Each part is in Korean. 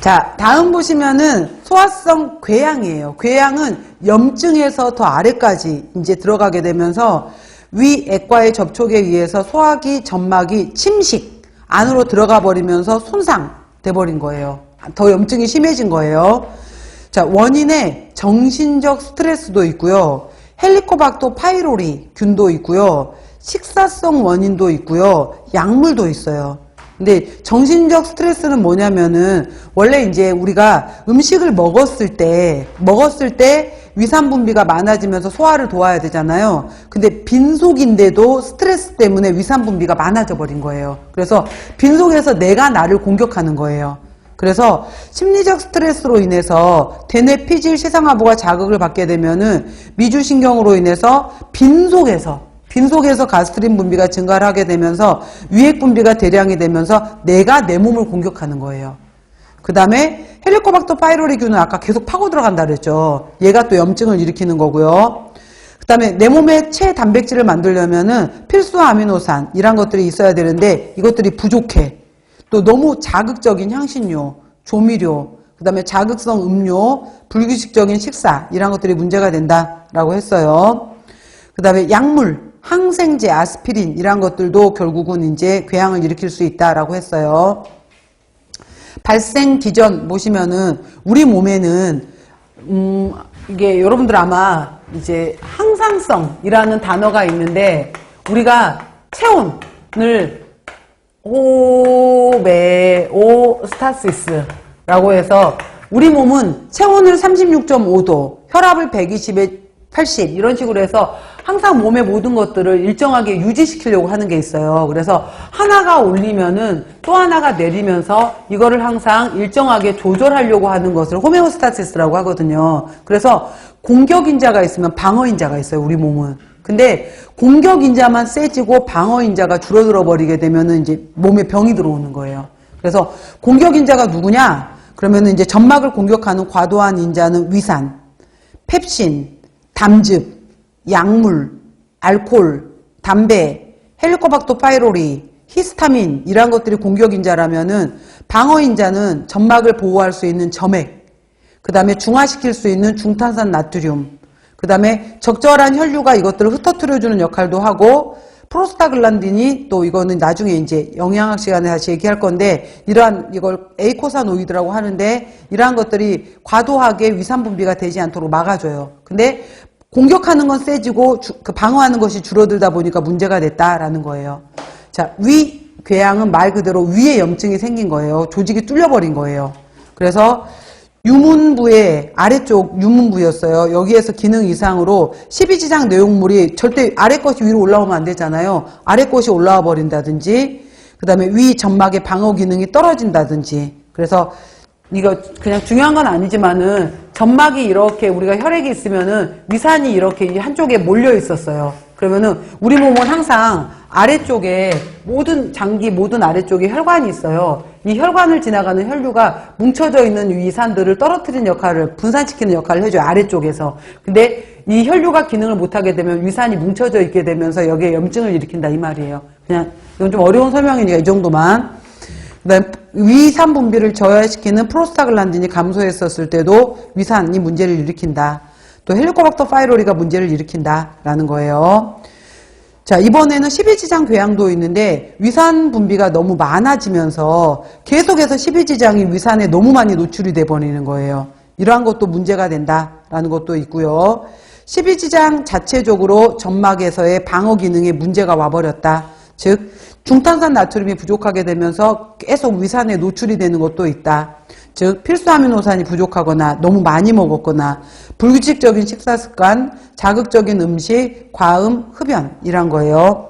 자, 다음 보시면은 소화성 궤양이에요. 궤양은 염증에서 더 아래까지 이제 들어가게 되면서 위액과의 접촉에 의해서 소화기 점막이 침식 안으로 들어가 버리면서 손상돼 버린 거예요. 더 염증이 심해진 거예요. 자, 원인에 정신적 스트레스도 있고요. 헬리코박터 파이로리 균도 있고요. 식사성 원인도 있고요. 약물도 있어요. 근데 정신적 스트레스는 뭐냐면은 원래 이제 우리가 음식을 먹었을 때 위산 분비가 많아지면서 소화를 도와야 되잖아요. 근데 빈속인데도 스트레스 때문에 위산 분비가 많아져 버린 거예요. 그래서 빈속에서 내가 나를 공격하는 거예요. 그래서 심리적 스트레스로 인해서 대뇌 피질 시상하부가 자극을 받게 되면은 미주신경으로 인해서 빈속에서 가스트린 분비가 증가를 하게 되면서 위액 분비가 대량이 되면서 내가 내 몸을 공격하는 거예요. 그 다음에 헬리코박터 파이로리균은 아까 계속 파고 들어간다 그랬죠. 얘가 또 염증을 일으키는 거고요. 그 다음에 내 몸에 체단백질을 만들려면은 필수 아미노산 이런 것들이 있어야 되는데 이것들이 부족해. 또 너무 자극적인 향신료, 조미료, 그 다음에 자극성 음료, 불규칙적인 식사 이런 것들이 문제가 된다라고 했어요. 그 다음에 약물, 항생제, 아스피린 이런 것들도 결국은 이제 궤양을 일으킬 수 있다라고 했어요. 발생 기전 보시면은 우리 몸에는 이게 여러분들 아마 이제 항상성이라는 단어가 있는데 우리가 체온을 호메오스타시스라고 해서 우리 몸은 체온을 36.5도, 혈압을 120에 80 이런 식으로 해서 항상 몸의 모든 것들을 일정하게 유지시키려고 하는 게 있어요. 그래서 하나가 올리면은 또 하나가 내리면서 이거를 항상 일정하게 조절하려고 하는 것을 호메오스타시스라고 하거든요. 그래서 공격인자가 있으면 방어인자가 있어요. 우리 몸은. 근데 공격인자만 세지고 방어인자가 줄어들어 버리게 되면은 이제 몸에 병이 들어오는 거예요. 그래서 공격인자가 누구냐? 그러면은 이제 점막을 공격하는 과도한 인자는 위산, 펩신, 담즙, 약물, 알코올, 담배, 헬리코박터 파이로리, 히스타민 이런 것들이 공격인자라면은 방어인자는 점막을 보호할 수 있는 점액, 그 다음에 중화시킬 수 있는 중탄산 나트륨, 그 다음에 적절한 혈류가 이것들을 흩어뜨려주는 역할도 하고 프로스타글란딘이 또 이거는 나중에 이제 영양학 시간에 다시 얘기할 건데 이걸 에이코사노이드라고 하는데 이러한 것들이 과도하게 위산 분비가 되지 않도록 막아줘요. 근데 공격하는 건 세지고 방어하는 것이 줄어들다 보니까 문제가 됐다라는 거예요. 자, 위궤양은 말 그대로 위에 염증이 생긴 거예요. 조직이 뚫려버린 거예요. 그래서 유문부의 아래쪽 유문부였어요. 여기에서 기능 이상으로 12지장 내용물이 절대 아래 것이 위로 올라오면 안 되잖아요. 아래 것이 올라와 버린다든지 그 다음에 위 점막의 방어 기능이 떨어진다든지 그래서 이거 그냥 중요한 건 아니지만은 점막이 이렇게 우리가 혈액이 있으면은 위산이 이렇게 한쪽에 몰려 있었어요. 그러면은 우리 몸은 항상 아래쪽에 모든 장기 모든 아래쪽에 혈관이 있어요. 이 혈관을 지나가는 혈류가 뭉쳐져 있는 위산들을 떨어뜨리는 역할을 분산시키는 역할을 해줘요. 아래쪽에서. 근데 이 혈류가 기능을 못하게 되면 위산이 뭉쳐져 있게 되면서 여기에 염증을 일으킨다 이 말이에요. 그냥 이건 좀 어려운 설명이니까 이 정도만. 그다음 위산 분비를 저하시키는 프로스타글란딘이 감소했었을 때도 위산이 문제를 일으킨다. 또 헬리코박터 파이로리가 문제를 일으킨다라는 거예요. 자, 이번에는 12지장 궤양도 있는데 위산 분비가 너무 많아지면서 계속해서 12지장이 위산에 너무 많이 노출이 돼 버리는 거예요. 이러한 것도 문제가 된다라는 것도 있고요. 12지장 자체적으로 점막에서의 방어 기능에 문제가 와버렸다. 즉 중탄산 나트륨이 부족하게 되면서 계속 위산에 노출이 되는 것도 있다. 즉 필수 아미노산이 부족하거나 너무 많이 먹었거나 불규칙적인 식사 습관, 자극적인 음식, 과음, 흡연 이란 거예요.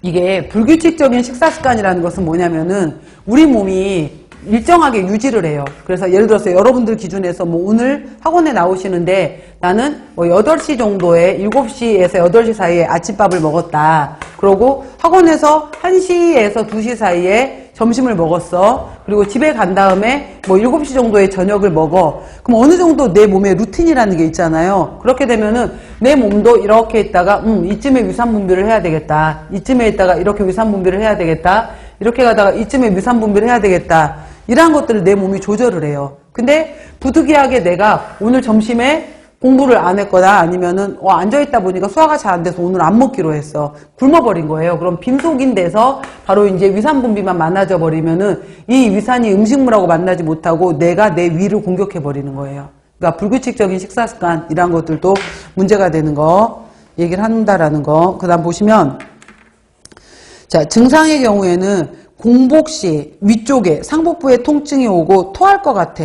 이게 불규칙적인 식사 습관이라는 것은 뭐냐면은 우리 몸이 일정하게 유지를 해요. 그래서 예를 들어서 여러분들 기준에서 뭐 오늘 학원에 나오시는데 나는 뭐 8시 정도에 7시에서 8시 사이에 아침밥을 먹었다. 그러고 학원에서 1시에서 2시 사이에 점심을 먹었어. 그리고 집에 간 다음에 뭐 7시 정도에 저녁을 먹어. 그럼 어느 정도 내 몸에 루틴이라는 게 있잖아요. 그렇게 되면은 내 몸도 이렇게 있다가 이쯤에 위산 분비를 해야 되겠다. 이쯤에 있다가 이렇게 위산 분비를 해야 되겠다. 이렇게 가다가 이쯤에 위산 분비를 해야 되겠다. 이러한 것들을 내 몸이 조절을 해요. 근데 부득이하게 내가 오늘 점심에 공부를 안 했거나 아니면은 앉아있다 보니까 소화가 잘 안 돼서 오늘 안 먹기로 했어. 굶어버린 거예요. 그럼 빈속인 데서 바로 이제 위산 분비만 많아져 버리면은 이 위산이 음식물하고 만나지 못하고 내가 내 위를 공격해 버리는 거예요. 그러니까 불규칙적인 식사 습관 이런 것들도 문제가 되는 거 얘기를 한다라는 거. 그다음 보시면 자, 증상의 경우에는 공복 시 위쪽에 상복부에 통증이 오고 토할 것 같아.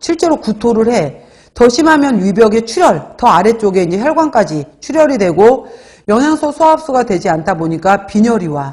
실제로 구토를 해. 더 심하면 위벽에 출혈, 더 아래쪽에 이제 혈관까지 출혈이 되고 영양소 소화흡수가 되지 않다 보니까 빈혈이 와.